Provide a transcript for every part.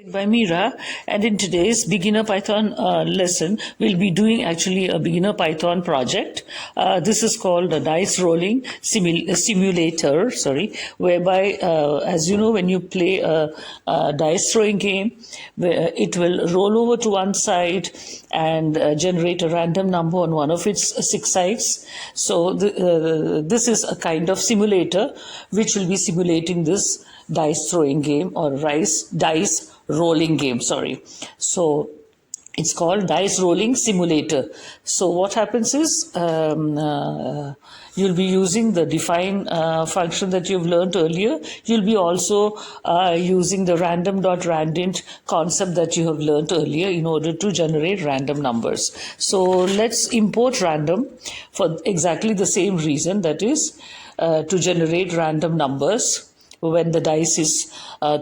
By Meera, and in today's beginner Python lesson we'll be doing actually a beginner Python project. This is called a dice rolling simulator, whereby as you know, when you play a dice throwing game, it will roll over to one side and generate a random number on one of its six sides. So this is a kind of simulator which will be simulating this dice throwing game or dice rolling game, So it's called dice rolling simulator. So what happens is you'll be using the define function that you've learned earlier. You'll be also using the random.randint concept that you have learned earlier in order to generate random numbers. So let's import random for exactly the same reason, that is to generate random numbers when the dice is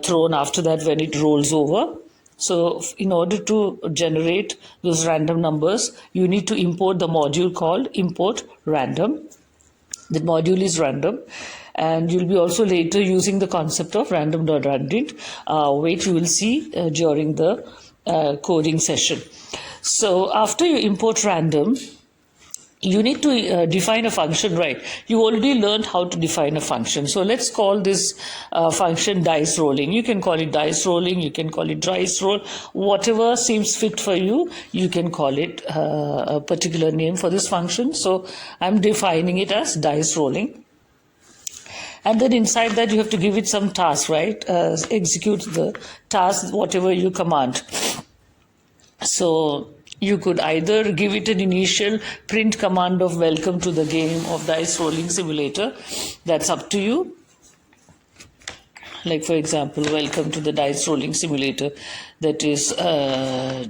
thrown after that, when it rolls over. So in order to generate those random numbers, you need to import the module called import random. The module is random, and you'll be also later using the concept of random.randint, which you will see during the coding session. So after you import random, you need to define a function, right? You already learned how to define a function. So let's call this function dice rolling. You can call it dice rolling, you can call it dice roll, whatever seems fit for you. You can call it a particular name for this function. So I'm defining it as dice rolling. And then inside that you have to give it some task, right? Execute the task, whatever you command. So you could either give it an initial print command of welcome to the game of dice rolling simulator. That's up to you. Like for example, welcome to the dice rolling simulator. That is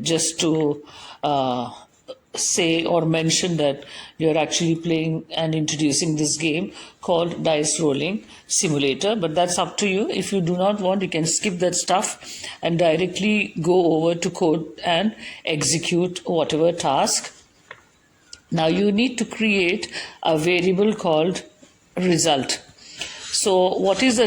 just to say or mention that you're actually playing and introducing this game called dice rolling simulator. But that's up to you. If you do not want, you can skip that stuff and directly go over to code and execute whatever task. Now you need to create a variable called result. So what is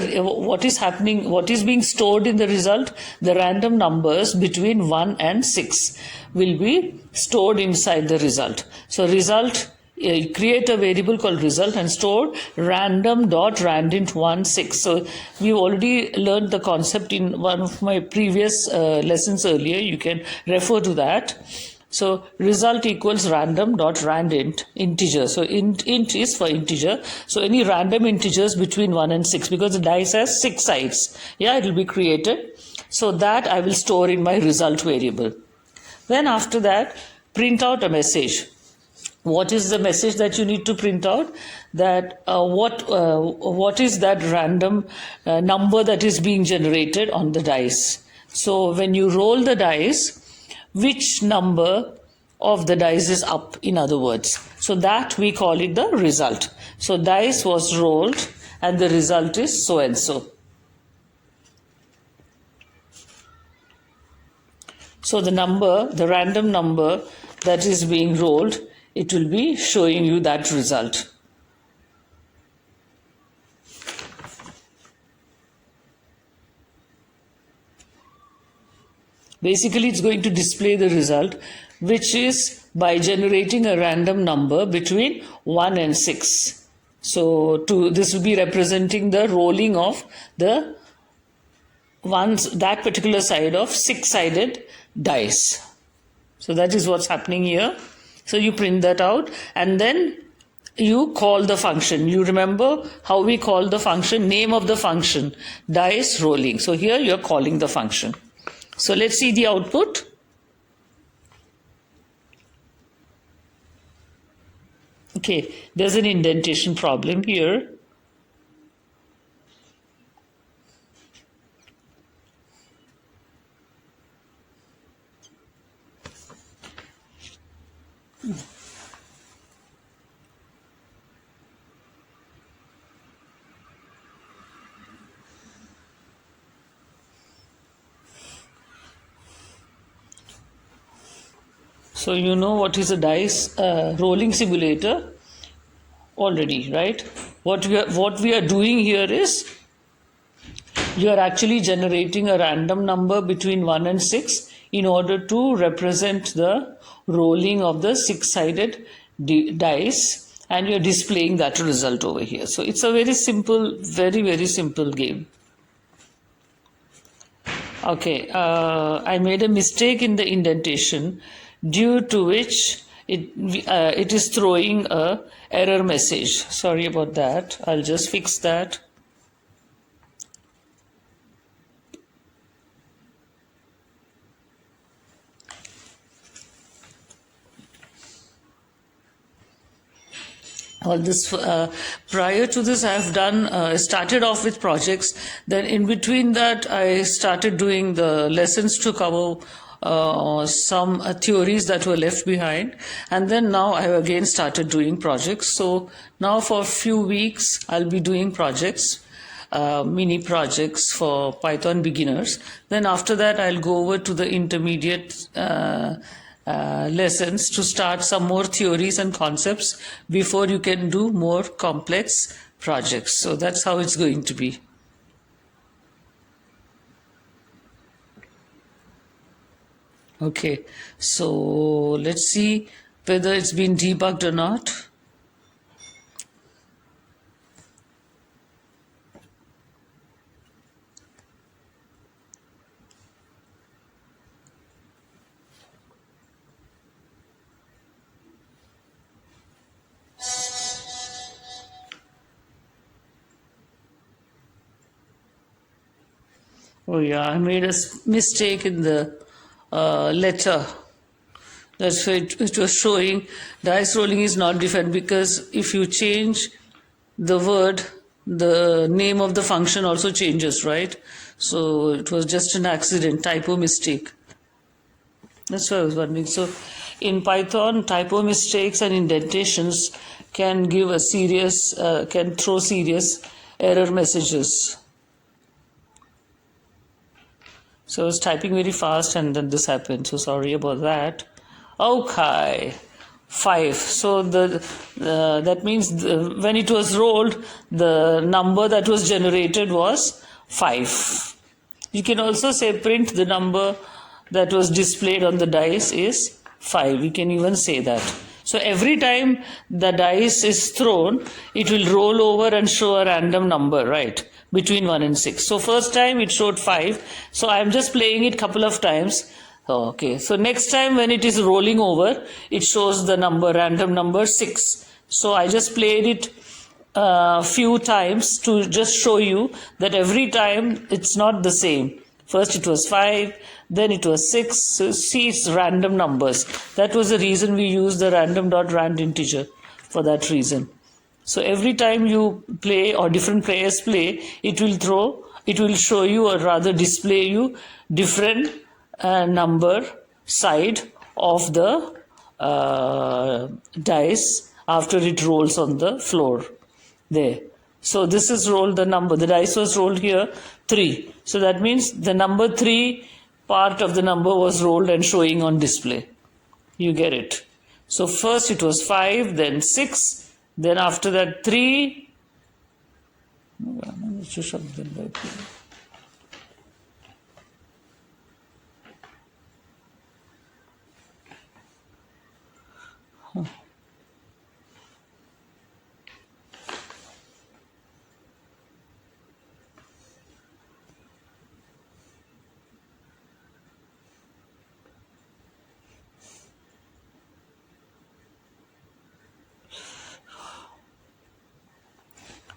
happening, what is being stored in the result? The random numbers between 1 and 6 will be stored inside the result. So result, create a variable called result and store random.randint16. So we've already learned the concept in one of my previous lessons earlier. You can refer to that. So result equals random.randint integer. So int is for integer. So any random integers between 1 and 6, because the dice has 6 sides. Yeah, it will be created. So that I will store in my result variable. Then after that, print out a message. What is the message that you need to print out? That what is that random number that is being generated on the dice? So when you roll the dice, which number of the dice is up, in other words. So that we call it the result. So dice was rolled and the result is so and so. So the number, the random number that is being rolled, it will be showing you that result. Basically, it's going to display the result, which is by generating a random number between 1 and 6. So this will be representing the rolling of the that particular side of 6-sided dice. So that is what's happening here. So you print that out and then you call the function. You remember how we call the function, name of the function, dice rolling. So here you're calling the function. So let's see the output. Okay, there's an indentation problem here. So you know what is a dice rolling simulator already, right? What we are doing here is you are actually generating a random number between 1 and 6 in order to represent the rolling of the six-sided dice, and you're displaying that result over here. So it's a very simple, very simple game. Okay, I made a mistake in the indentation, due to which it is throwing a error message. Sorry about that. I'll just fix that. All this prior to this, I have done started off with projects. Then in between that, I started doing the lessons to cover some theories that were left behind, and then now I have again started doing projects. So now for a few weeks, I'll be doing projects. Mini projects for Python beginners. Then after that, I'll go over to the intermediate lessons to start some more theories and concepts before you can do more complex projects. So that's how it's going to be. Okay, so let's see whether it's been debugged or not. Oh yeah, I made a mistake in the letter. That's why it was showing dice rolling is not different, because if you change the word, the name of the function also changes, right? So it was just an accident, typo mistake. That's why I was wondering. So in Python, typo mistakes and indentations can give a serious, can throw serious error messages. So I was typing very fast and then this happened. So sorry about that. Okay, 5. So that means when it was rolled, the number that was generated was 5. You can also say print the number that was displayed on the dice is 5. We can even say that. So every time the dice is thrown, it will roll over and show a random number, right? Between 1 and 6. So first time it showed 5. So I'm just playing it couple of times. Okay. So next time when it is rolling over, it shows the number, random number 6. So I just played it a few times to just show you that every time it's not the same. First it was 5, then it was 6. So see, it's random numbers. That was the reason we used the random.randint integer, for that reason. So every time you play or different players play, it will show you, or rather display you, different number side of the dice after it rolls on the floor there. So this is rolled, the number, the dice was rolled here 3. So that means the number 3 part of the number was rolled and showing on display. You get it. So first it was 5, then 6. Then after that 3,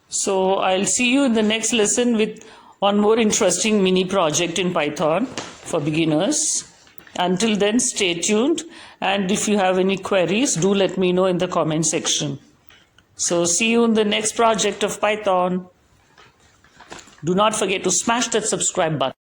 so I'll see you in the next lesson with one more interesting mini project in Python for beginners. Until then, stay tuned. And if you have any queries, do let me know in the comment section. So see you in the next project of Python. Do not forget to smash that subscribe button.